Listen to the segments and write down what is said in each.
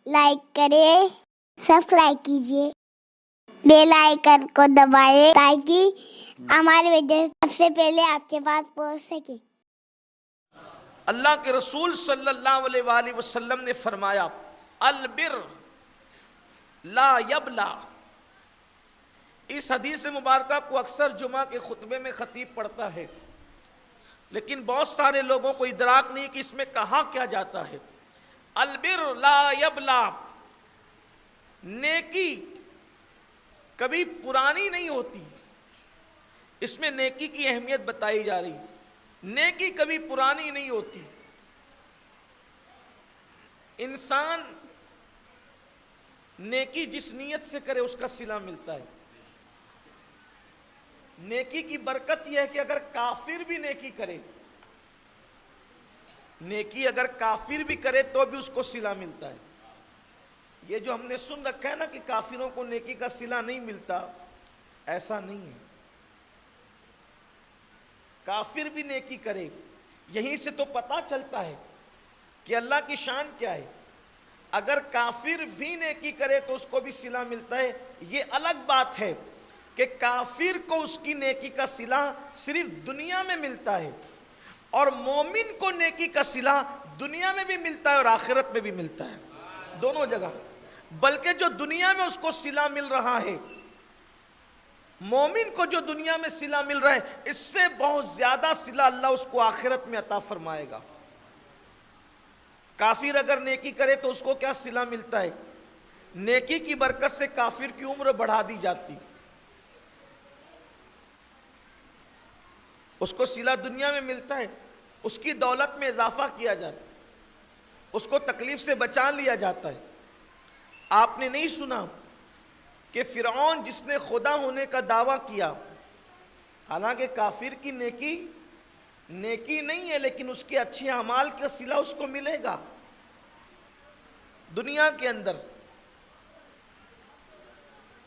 Like کریں، subscribe کیجیے، bell icon کو دبائیں تاکہ ہماری ویڈیو سب سے پہلے آپ کے پاس پہنچ سکے۔ اللہ کے رسول صلی اللہ علیہ وآلہ وسلم نے فرمایا البر لا یبلا۔ اس حدیث مبارکہ کو اکثر جمعہ کے خطبے میں خطیب پڑھتا ہے، لیکن بہت سارے لوگوں کو ادراک نہیں کہ اس میں کہا کیا جاتا ہے۔ البر لا یبلا، نیکی کبھی پرانی نہیں ہوتی، اس میں نیکی کی اہمیت بتائی جا رہی۔ نیکی کبھی پرانی نہیں ہوتی۔ انسان نیکی جس نیت سے کرے اس کا صلہ ملتا ہے۔ نیکی کی برکت یہ ہے کہ اگر کافر بھی نیکی کرے، نیکی اگر کافر بھی کرے تو بھی اس کو صلہ ملتا ہے۔ یہ جو ہم نے سن رکھا ہے نا کہ کافروں کو نیکی کا صلہ نہیں ملتا، ایسا نہیں ہے۔ کافر بھی نیکی کرے، یہیں سے تو پتہ چلتا ہے کہ اللہ کی شان کیا ہے۔ اگر کافر بھی نیکی کرے تو اس کو بھی صلہ ملتا ہے۔ یہ الگ بات ہے کہ کافر کو اس کی نیکی کا صلہ صرف دنیا میں ملتا ہے، اور مومن کو نیکی کا صلہ دنیا میں بھی ملتا ہے اور آخرت میں بھی ملتا ہے، دونوں جگہ۔ بلکہ جو دنیا میں اس کو صلہ مل رہا ہے، مومن کو جو دنیا میں صلہ مل رہا ہے، اس سے بہت زیادہ صلہ اللہ اس کو آخرت میں عطا فرمائے گا۔ کافر اگر نیکی کرے تو اس کو کیا صلہ ملتا ہے؟ نیکی کی برکت سے کافر کی عمر بڑھا دی جاتی، اس کو صلہ دنیا میں ملتا ہے، اس کی دولت میں اضافہ کیا جاتا ہے، اس کو تکلیف سے بچا لیا جاتا ہے۔ آپ نے نہیں سنا کہ فرعون جس نے خدا ہونے کا دعویٰ کیا، حالانکہ کافر کی نیکی نہیں ہے، لیکن اس کے اچھے اعمال کا صلہ اس کو ملے گا دنیا کے اندر۔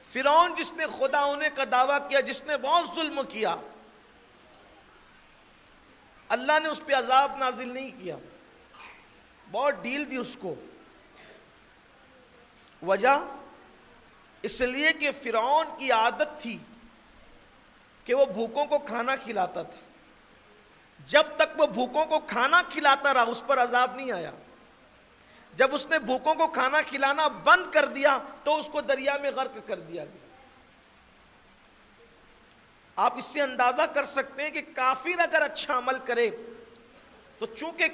فرعون جس نے خدا ہونے کا دعویٰ کیا، جس نے بہت ظلم کیا، اللہ نے اس پہ عذاب نازل نہیں کیا، بہت ڈھیل دی اس کو۔ وجہ اس لیے کہ فرعون کی عادت تھی کہ وہ بھوکوں کو کھانا کھلاتا تھا۔ جب تک وہ بھوکوں کو کھانا کھلاتا رہا اس پر عذاب نہیں آیا۔ جب اس نے بھوکوں کو کھانا کھلانا بند کر دیا تو اس کو دریا میں غرق کر دیا گیا۔ آپ اس سے اندازہ کر سکتے ہیں کہ کافر اگر اچھا عمل کرے تو چونکہ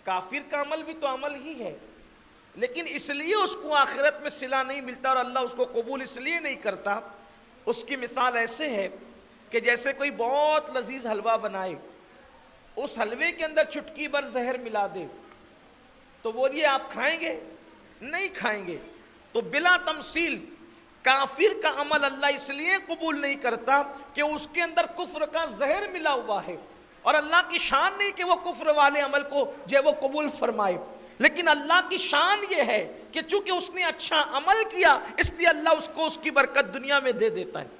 کافر کا عمل بھی تو عمل ہی ہے، لیکن اس لیے اس کو آخرت میں صلہ نہیں ملتا اور اللہ اس کو قبول اس لیے نہیں کرتا۔ اس کی مثال ایسے ہے کہ جیسے کوئی بہت لذیذ حلوہ بنائے، اس حلوے کے اندر چٹکی بھر زہر ملا دے تو بولیے آپ کھائیں گے؟ نہیں کھائیں گے۔ تو بلا تمثیل کافر کا عمل اللہ اس لیے قبول نہیں کرتا کہ اس کے اندر کفر کا زہر ملا ہوا ہے، اور اللہ کی شان نہیں کہ وہ کفر والے عمل کو جو وہ قبول فرمائے، لیکن اللہ کی شان یہ ہے کہ چونکہ اس نے اچھا عمل کیا اس لیے اللہ اس کو اس کی برکت دنیا میں دے دیتا ہے۔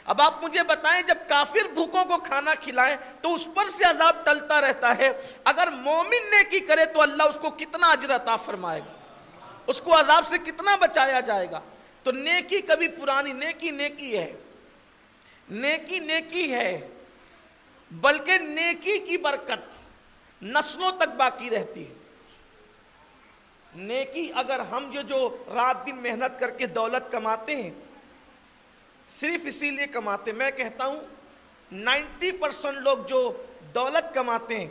اب آپ مجھے بتائیں، جب کافر بھوکوں کو کھانا کھلائیں تو اس پر سے عذاب ٹلتا رہتا ہے، اگر مومن نیکی کرے تو اللہ اس کو کتنا اجر عطا فرمائے گا، اس کو عذاب سے کتنا بچایا جائے گا۔ تو نیکی کبھی پرانی، نیکی ہے، نیکی ہے، بلکہ نیکی کی برکت نسلوں تک باقی رہتی ہے۔ نیکی اگر ہم جو رات دن محنت کر کے دولت کماتے ہیں، صرف اسی لیے کماتے ہیں، میں کہتا ہوں 90% لوگ جو دولت کماتے ہیں،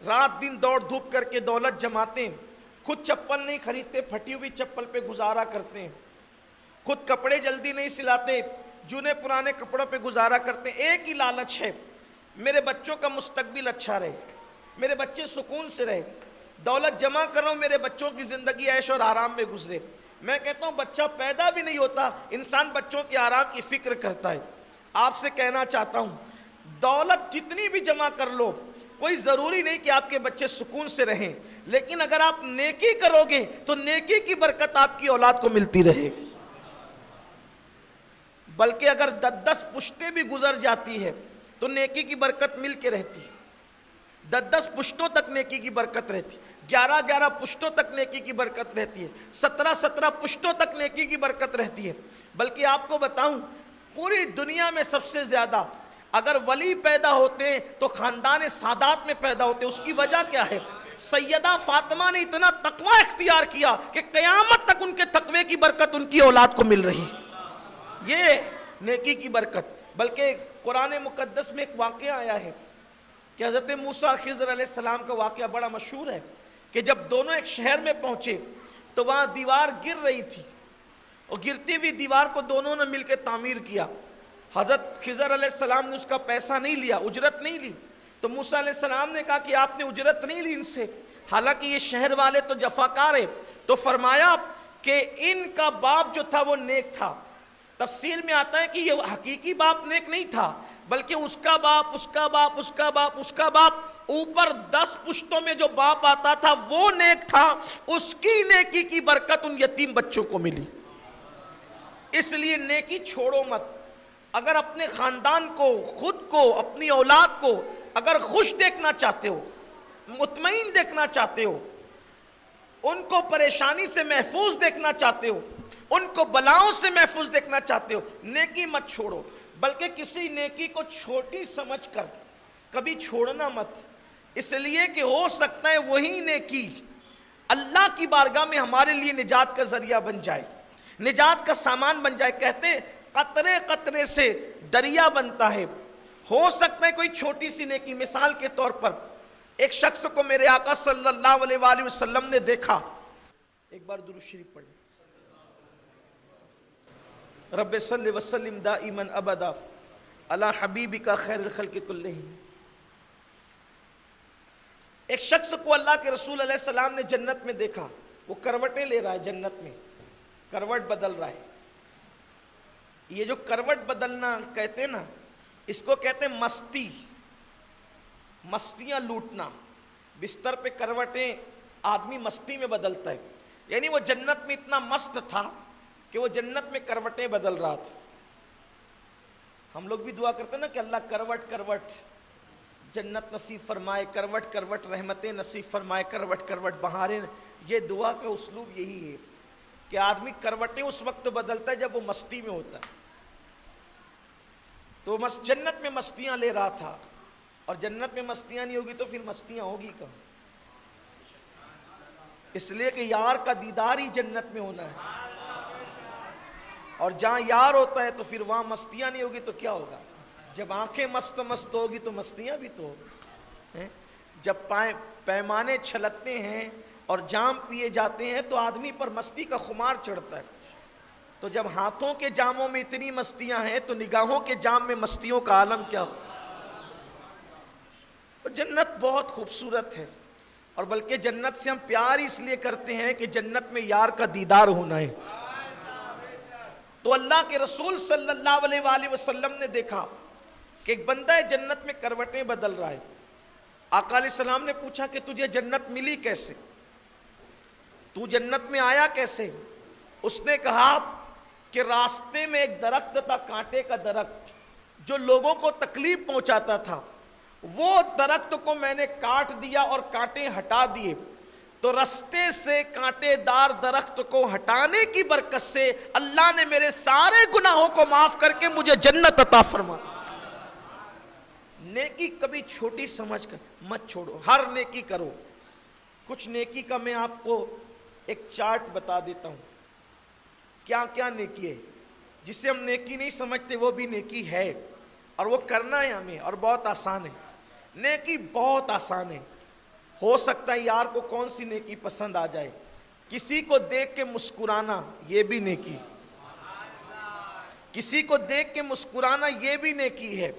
رات دن دوڑ دھوپ کر کے دولت جماتے ہیں، خود چپل نہیں خریدتے، پھٹی ہوئی چپل پہ گزارا کرتے ہیں، خود کپڑے جلدی نہیں سلاتے، جونے پرانے کپڑوں پہ گزارا کرتے ہیں۔ ایک ہی لالچ ہے، میرے بچوں کا مستقبل اچھا رہے، میرے بچے سکون سے رہے، دولت جمع کر رہا ہوں، میرے بچوں کی زندگی عیش اور آرام میں گزرے۔ میں کہتا ہوں بچہ پیدا بھی نہیں ہوتا، انسان بچوں کے آرام کی فکر کرتا ہے۔ آپ سے کہنا چاہتا ہوں دولت جتنی بھی جمع کر لو، کوئی ضروری نہیں کہ آپ کے بچے سکون سے رہیں، لیکن اگر آپ نیکی کرو گے تو نیکی کی برکت آپ کی اولاد کو ملتی رہے گی۔ بلکہ اگر 10 پشتیں بھی گزر جاتی ہے تو نیکی کی برکت مل کے رہتی ہے، 10 پشتوں تک نیکی کی برکت رہتی۔ 11 پشتوں تک نیکی کی برکت رہتی ہے، 17 پشتوں تک نیکی کی برکت رہتی ہے۔ بلکہ آپ کو بتاؤں، پوری دنیا میں سب سے زیادہ اگر ولی پیدا ہوتے ہیں تو خاندان سادات میں پیدا ہوتے ہیں۔ اس کی وجہ کیا ہے؟ سیدہ فاطمہ نے اتنا تقوی اختیار کیا کہ قیامت تک ان کے تقوی کی برکت ان کی اولاد کو مل رہی، یہ نیکی کی برکت۔ بلکہ قرآن مقدس میں ایک واقعہ آیا ہے کہ حضرت موسیٰ خضر علیہ السلام کا واقعہ بڑا مشہور ہے کہ جب دونوں ایک شہر میں پہنچے تو وہاں دیوار گر رہی تھی، اور گرتی ہوئی دیوار کو دونوں نے مل کے تعمیر کیا۔ حضرت خضر علیہ السلام نے اس کا پیسہ نہیں لیا، اجرت نہیں لی، تو موسیٰ علیہ السلام نے کہا کہ آپ نے اجرت نہیں لی ان سے، حالانکہ یہ شہر والے تو جفاکار ہیں۔ تو فرمایا کہ ان کا باپ جو تھا وہ نیک تھا۔ تفسیر میں آتا ہے کہ یہ حقیقی باپ نیک نہیں تھا، بلکہ اس کا باپ، اس کا باپ، اس کا باپ، اس کا باپ، اوپر 10 پشتوں میں جو باپ آتا تھا وہ نیک تھا، اس کی نیکی کی برکت ان یتیم بچوں کو ملی۔ اس لیے نیکی چھوڑو مت۔ اگر اپنے خاندان کو، خود کو، اپنی اولاد کو اگر خوش دیکھنا چاہتے ہو، مطمئن دیکھنا چاہتے ہو، ان کو پریشانی سے محفوظ دیکھنا چاہتے ہو، ان کو بلاؤں سے محفوظ دیکھنا چاہتے ہو، نیکی مت چھوڑو، بلکہ کسی نیکی کو چھوٹی سمجھ کر کبھی چھوڑنا مت، اس لیے کہ ہو سکتا ہے وہی نیکی اللہ کی بارگاہ میں ہمارے لیے نجات کا ذریعہ بن جائے، نجات کا سامان بن جائے۔ کہتے ہیں قطرے قطرے سے دریا بنتا ہے۔ ہو سکتا ہے کوئی چھوٹی سی نیکی، مثال کے طور پر ایک شخص کو میرے آقا صلی اللہ علیہ وآلہ وسلم نے دیکھا۔ ایک بار درود شریف پڑھیں۔ رب صلی وسلم دائما ابدا علی حبیبک خیر الخلق کلہم۔ ایک شخص کو اللہ کے رسول علیہ السلام نے جنت میں دیکھا، وہ کروٹیں لے رہا ہے، جنت میں کروٹ بدل رہا ہے۔ یہ جو کروٹ بدلنا کہتے ہیں نا، اس کو کہتے ہیں مستی، مستیاں لوٹنا۔ بستر پہ کروٹیں آدمی مستی میں بدلتا ہے، یعنی وہ جنت میں اتنا مست تھا کہ وہ جنت میں کروٹیں بدل رہا تھا۔ ہم لوگ بھی دعا کرتے ہیں نا کہ اللہ کروٹ کروٹ جنت نصیب فرمائے، کروٹ کروٹ رحمتیں نصیب فرمائے، کروٹ کروٹ بہاریں۔ یہ دعا کا اسلوب یہی ہے کہ آدمی کروٹیں اس وقت بدلتا ہے جب وہ مستی میں ہوتا ہے۔ تو جنت میں مستیاں لے رہا تھا، اور جنت میں مستیاں نہیں ہوگی تو پھر مستیاں ہوگی کہاں؟ اس لیے کہ یار کا دیدار ہی جنت میں ہونا ہے، اور جہاں یار ہوتا ہے تو پھر وہاں مستیاں نہیں ہوگی تو کیا ہوگا؟ جب آنکھیں مست ہوگی تو مستیاں بھی تو ہوگی۔ جب پیمانے چھلکتے ہیں اور جام پیے جاتے ہیں تو آدمی پر مستی کا خمار چڑھتا ہے۔ تو جب ہاتھوں کے جاموں میں اتنی مستیاں ہیں تو نگاہوں کے جام میں مستیوں کا عالم کیا ہو؟ جنت بہت خوبصورت ہے، اور بلکہ جنت سے ہم پیار اس لیے کرتے ہیں کہ جنت میں یار کا دیدار ہونا ہے۔ تو اللہ کے رسول صلی اللہ علیہ وآلہ وسلم نے دیکھا کہ ایک بندہ ہے جنت میں کروٹیں بدل رہا ہے۔ آقا علیہ السلام نے پوچھا کہ تجھے جنت ملی کیسے؟ تو جنت میں آیا کیسے؟ اس نے کہا کہ راستے میں ایک درخت تھا، کانٹے کا درخت، جو لوگوں کو تکلیف پہنچاتا تھا، وہ درخت کو میں نے کاٹ دیا اور کانٹے ہٹا دیے، تو رستے سے کانٹے دار درخت کو ہٹانے کی برکت سے اللہ نے میرے سارے گناہوں کو معاف کر کے مجھے جنت عطا فرما۔ نیکی کبھی چھوٹی سمجھ کر مت چھوڑو، ہر نیکی کرو۔ کچھ نیکی کا میں آپ کو ایک چارٹ بتا دیتا ہوں، کیا کیا نیکی ہے۔ جسے ہم نیکی نہیں سمجھتے وہ بھی نیکی ہے، اور وہ کرنا ہے ہمیں، اور بہت آسان ہے۔ نیکی بہت آسان ہے۔ ہو سکتا ہے یار کو کون سی نیکی پسند آ جائے۔ کسی کو دیکھ کے مسکرانا، یہ بھی نیکی، کسی کو دیکھ کے مسکرانا یہ بھی نیکی ہے۔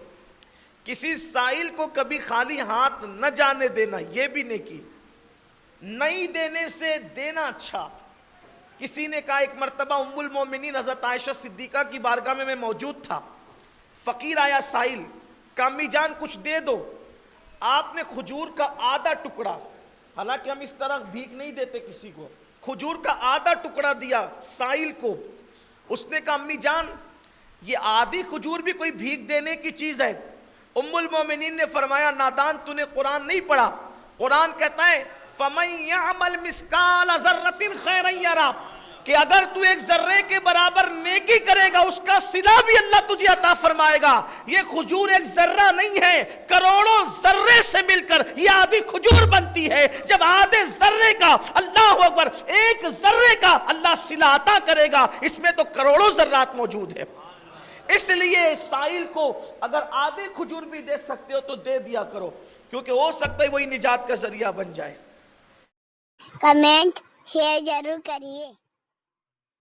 کسی سائل کو کبھی خالی ہاتھ نہ جانے دینا، یہ بھی نیکی۔ نہیں دینے سے دینا اچھا۔ کسی نے کہا، ایک مرتبہ ام المومنین حضرت عائشہ صدیقہ کی بارگاہ میں موجود تھا، فقیر آیا سائل، کہا امی جان کچھ دے دو۔ آپ نے کھجور کا آدھا ٹکڑا، حالانکہ ہم اس طرح بھیک نہیں دیتے کسی کو، کھجور کا آدھا ٹکڑا دیا سائل کو۔ اس نے کہا امی جان یہ آدھی کھجور بھی کوئی بھیک دینے کی چیز ہے؟ ام المومنین نے فرمایا نادان، تو نے قرآن نہیں پڑھا؟ قرآن کہتا ہے فَمَن يَعْمَلْ مِثْقَالَ ذَرَّةٍ خَيْرًا يَرَهُ، کہ اگر تو ایک ذرے کے برابر نیکی کرے گا اس کا صلہ بھی اللہ تجھے عطا فرمائے گا۔ یہ کھجور ایک ذرہ نہیں ہے، کروڑوں ذرے سے مل کر یہ آدھی کھجور بنتی ہے۔ جب آدھے ذرے کا، اللہ اکبر، ایک ذرے کا اللہ صلہ عطا کرے گا، اس میں تو کروڑوں ذرات موجود ہے۔ اس لیے سائل کو اگر آدھی کھجور بھی دے سکتے ہو تو دے دیا کرو، کیونکہ ہو سکتا ہے وہی نجات کا ذریعہ بن جائے۔ کمنٹ شیئر ضرور کریے۔